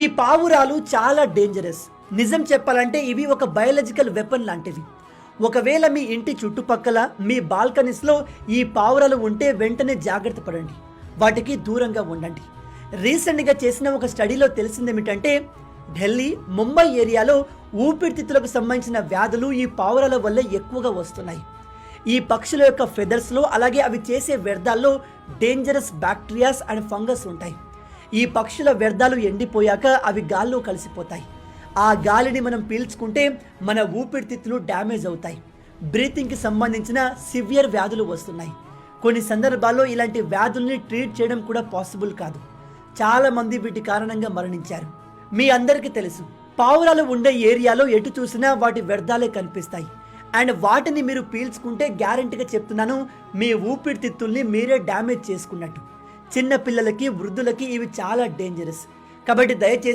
ఈ పావురాలు చాలా డేంజరస్. నిజం చెప్పాలంటే ఇవి ఒక బయాలజికల్ వెపన్ లాంటివి. ఒకవేళ మీ ఇంటి చుట్టుపక్కల మీ బాల్కనీస్లో ఈ పావురాలు ఉంటే వెంటనే జాగ్రత్త పడండి, వాటికి దూరంగా ఉండండి. రీసెంట్గా చేసిన ఒక స్టడీలో తెలిసిందేమిటంటే ఢిల్లీ, ముంబై ఏరియాలో ఊపిరితిత్తులకు సంబంధించిన వ్యాధులు ఈ పావురాల వల్ల ఎక్కువగా వస్తున్నాయి. ఈ పక్షుల యొక్క ఫెదర్స్లో అలాగే అవి చేసే వ్యర్థాల్లో డేంజరస్ బ్యాక్టీరియాస్ అండ్ ఫంగస్ ఉంటాయి. ఈ పక్షుల వ్యర్థాలు ఎండిపోయాక అవి గాల్లో కలిసిపోతాయి. ఆ గాలిని మనం పీల్చుకుంటే మన ఊపిరితిత్తులు డ్యామేజ్ అవుతాయి. బ్రీతింగ్కి సంబంధించిన సివియర్ వ్యాధులు వస్తున్నాయి. కొన్ని సందర్భాల్లో ఇలాంటి వ్యాధుల్ని ట్రీట్ చేయడం కూడా పాసిబుల్ కాదు. చాలామంది వీటి కారణంగా మరణించారు. మీ అందరికీ తెలుసు, పావురాలు ఉండే ఏరియాలో ఎటు చూసినా వాటి వ్యర్థాలే కనిపిస్తాయి. అండ్ వాటిని మీరు పీల్చుకుంటే గ్యారెంటీగా చెప్తున్నాను, మీ ఊపిరితిత్తుల్ని మీరే డ్యామేజ్ చేసుకున్నట్టు. చిన్న పిల్లలకి, వృద్ధులకి ఇవి చాలా డేంజరస్. కాబట్టి దయచేసి